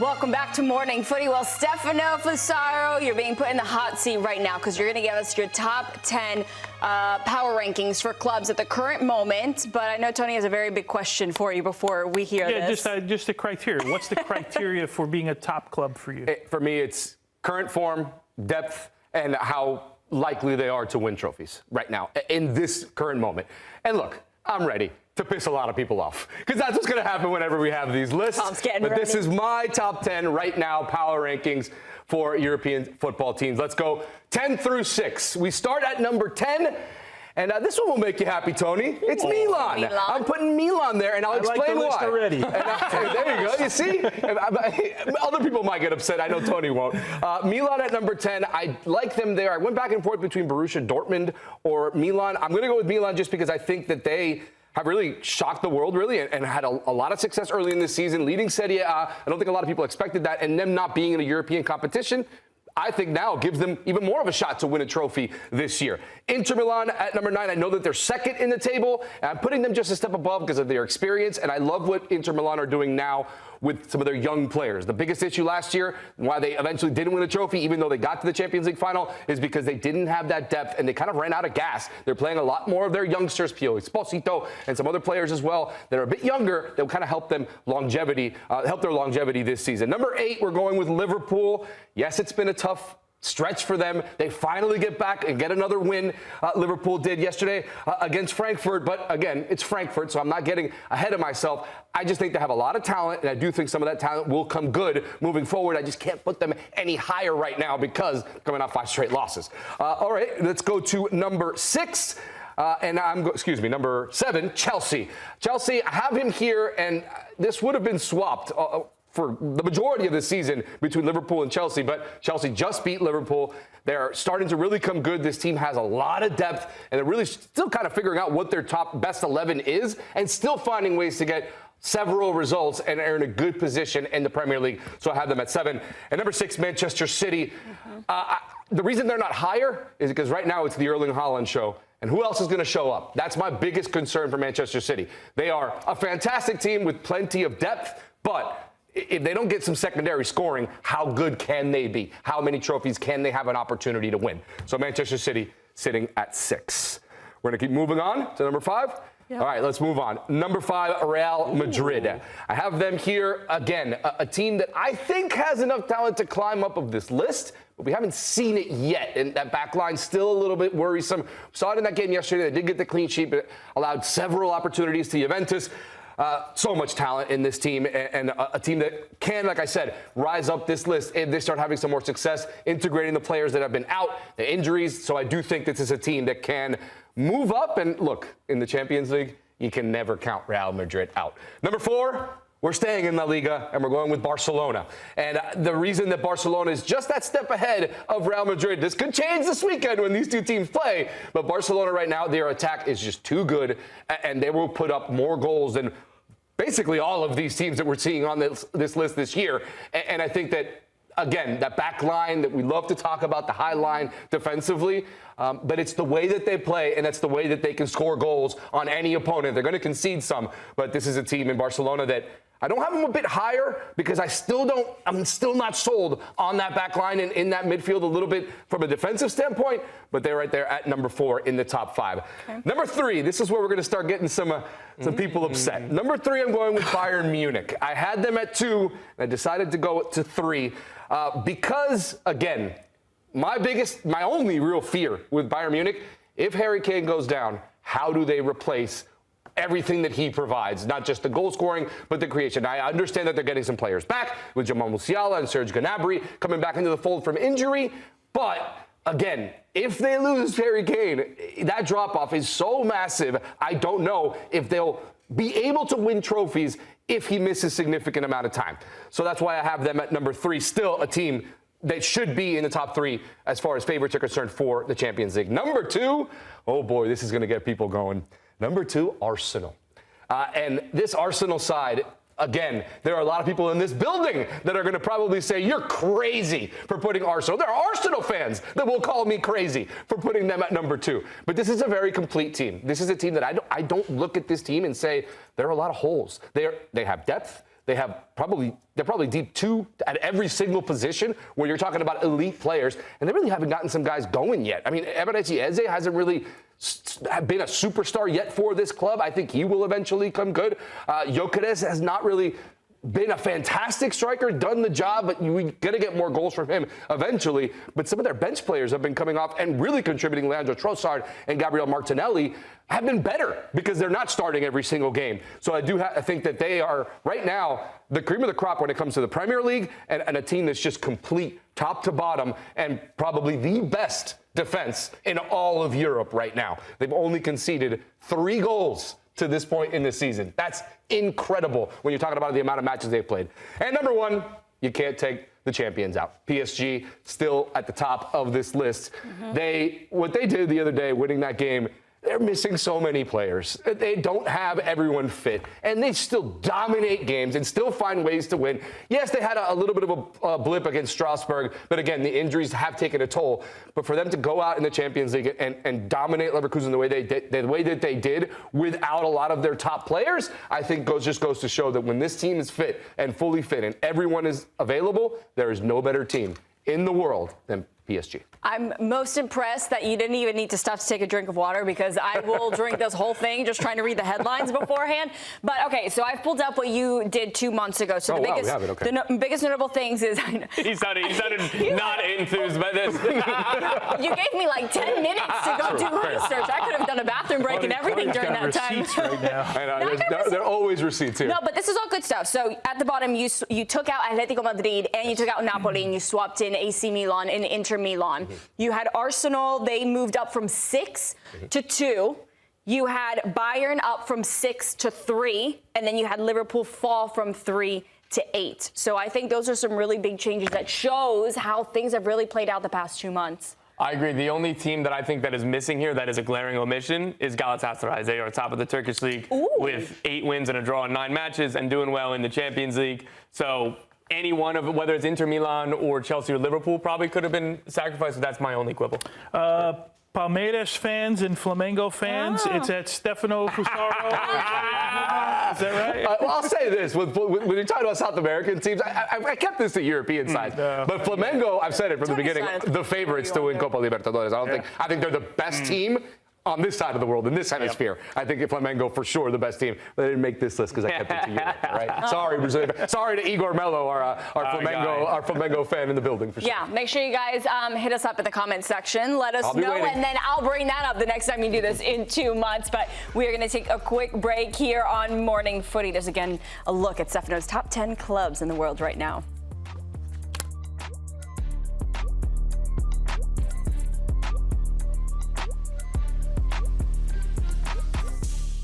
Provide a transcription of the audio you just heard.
Welcome back to Morning Footy. Well, Stefano Fusaro, you're being put in the hot seat right now because you're going to give us your top 10 power rankings for clubs at the current moment. But I know Tony has a very big question for you before we hear this. Yeah, just the criteria. What's the criteria for being a top club for you? For me, it's current form, depth, and how likely they are to win trophies right now in this current moment. And look, I'm ready to piss a lot of people off, because that's what's going to happen whenever we have these lists. But ready. This is my top 10 right now power rankings for European football teams. Let's go 10 through 6. We start at number 10. And this one will make you happy, Tony. It's Milan. I'm putting Milan there, and I'll explain why. Already. There you go. You see? Other people might get upset. I know Tony won't. Milan at number 10. I like them there. I went back and forth between Borussia Dortmund or Milan. I'm going to go with Milan just because I think that they have really shocked the world, really, and had a lot of success early in this season, leading Serie A. I don't think a lot of people expected that, and them not being in a European competition, I think now gives them even more of a shot to win a trophy this year. Inter Milan at number 9. I know that they're second in the table, and I'm putting them just a step above because of their experience, and I love what Inter Milan are doing now with some of their young players. The biggest issue last year, why they eventually didn't win a trophy, even though they got to the Champions League final, is because they didn't have that depth, and they kind of ran out of gas. They're playing a lot more of their youngsters, Pio Esposito, and some other players as well that are a bit younger that will kind of help them help their longevity this season. Number 8, we're going with Liverpool. Yes, it's been a tough stretch for them. They finally get back and get another win. Liverpool did yesterday against Frankfurt. But again, it's Frankfurt, so I'm not getting ahead of myself. I just think they have a lot of talent, and I do think some of that talent will come good moving forward. I just can't put them any higher right now because coming off 5 straight losses. All right, let's go to number 6. Number 7, Chelsea. Chelsea, I have him here, and this would have been swapped for the majority of the season between Liverpool and Chelsea, but Chelsea just beat Liverpool. They're starting to really come good. This team has a lot of depth, and they're really still kind of figuring out what their top best 11 is and still finding ways to get several results and are in a good position in the Premier League. So I have them at 7. And number 6, Manchester City. The reason they're not higher is because right now it's the Erling Haaland show. And who else is going to show up? That's my biggest concern for Manchester City. They are a fantastic team with plenty of depth, but if they don't get some secondary scoring, how good can they be? How many trophies can they have an opportunity to win? So Manchester City sitting at 6. We're going to keep moving on to number 5. Yep. All right, let's move on. Number 5, Real Madrid. Ooh. I have them here, again, a team that I think has enough talent to climb up of this list, but we haven't seen it yet. And that back line's still a little bit worrisome. Saw it in that game yesterday. They did get the clean sheet, but allowed several opportunities to Juventus. So much talent in this team, and a team that can, like I said, rise up this list if they start having some more success integrating the players that have been out, the injuries. So I do think this is a team that can move up. And look, in the Champions League, you can never count Real Madrid out. Number 4, we're staying in La Liga, and we're going with Barcelona. And the reason that Barcelona is just that step ahead of Real Madrid, this could change this weekend when these two teams play, but Barcelona right now, their attack is just too good, and they will put up more goals than basically all of these teams that we're seeing on this list this year. And I think that, again, that back line that we love to talk about, the high line defensively, but it's the way that they play, and that's the way that they can score goals on any opponent. They're going to concede some, but this is a team in Barcelona that I don't have them a bit higher because I'm still not sold on that back line and in that midfield a little bit from a defensive standpoint, but they're right there at number 4 in the top 5. Okay. Number 3, this is where we're going to start getting some people upset. Number 3, I'm going with Bayern Munich. I had them at 2, and I decided to go to 3 because, again, my only real fear with Bayern Munich, if Harry Kane goes down, how do they replace everything that he provides, not just the goal scoring, but the creation? I understand that they're getting some players back with Jamal Musiala and Serge Gnabry coming back into the fold from injury. But again, if they lose Harry Kane, that drop-off is so massive, I don't know if they'll be able to win trophies if he misses a significant amount of time. So that's why I have them at number 3, still a team that should be in the top 3 as far as favorites are concerned for the Champions League. Number 2, oh boy, this is going to get people going. Number 2, Arsenal. And this Arsenal side, again, there are a lot of people in this building that are going to probably say, you're crazy for putting Arsenal. There are Arsenal fans that will call me crazy for putting them at number 2. But this is a very complete team. This is a team that I don't look at this team and say, there are a lot of holes. They have depth. they're probably deep 2 at every single position where you're talking about elite players, and they really haven't gotten some guys going yet. I mean, Eberechi Eze hasn't really been a superstar yet for this club. I think he will eventually come good. Gyökeres has not really been a fantastic striker, done the job, but we got to get more goals from him eventually. But some of their bench players have been coming off and really contributing. Leandro Trossard and Gabriel Martinelli have been better because they're not starting every single game. So I think that they are, right now, the cream of the crop when it comes to the Premier League and a team that's just complete top to bottom and probably the best defense in all of Europe right now. They've only conceded 3 goals to this point in the season. That's incredible when you're talking about the amount of matches they've played. And number 1, you can't take the champions out. PSG still at the top of this list. What they did the other day, winning that game, they're missing so many players. They don't have everyone fit, and they still dominate games and still find ways to win. Yes, they had a little bit of a blip against Strasbourg, but again, the injuries have taken a toll. But for them to go out in the Champions League and dominate Leverkusen the way that they did without a lot of their top players, I think just goes to show that when this team is fit and fully fit and everyone is available, there is no better team in the world than PSG. I'm most impressed that you didn't even need to stop to take a drink of water, because I will drink this whole thing just trying to read the headlines beforehand. But okay, so I've pulled up what you did 2 months ago. So the biggest notable things is he sounded not enthused by this. You gave me like 10 minutes to go do research. I could have done a bathroom break and everything during that time. Right now. I know, there are always receipts here. No, but this is all good stuff. So at the bottom, you took out Atletico Madrid and you took out Napoli and you swapped in AC Milan and Inter Milan. You had Arsenal, they moved up from 6 to 2. You had Bayern up from 6 to 3, and then you had Liverpool fall from 3 to 8. So I think those are some really big changes that shows how things have really played out the past 2 months. I agree. The only team that I think that is missing here that is a glaring omission is Galatasaray. They are top of the Turkish league with 8 wins and a draw in 9 matches and doing well in the Champions League. So any one of, whether it's Inter Milan or Chelsea or Liverpool, probably could have been sacrificed. So that's my only quibble. Palmeiras fans and Flamengo fans, it's at Stefano Fusaro. Is that right? Well, I'll say this. When you're talking about South American teams, I kept this to European sides. But Flamengo, I've said it from the beginning, the favorites to win Copa Libertadores. I think they're the best team on this side of the world, in this hemisphere. I think Flamengo for sure the best team. But I didn't make this list because I kept it to Europe, right? Sorry, Brazil. Sorry to Igor Melo, our Flamengo fan in the building for sure. Yeah, make sure you guys hit us up in the comment section. Let us know, and then I'll bring that up the next time you do this in 2 months. But we are going to take a quick break here on Morning Footy. There's again a look at Stefano's top 10 clubs in the world right now.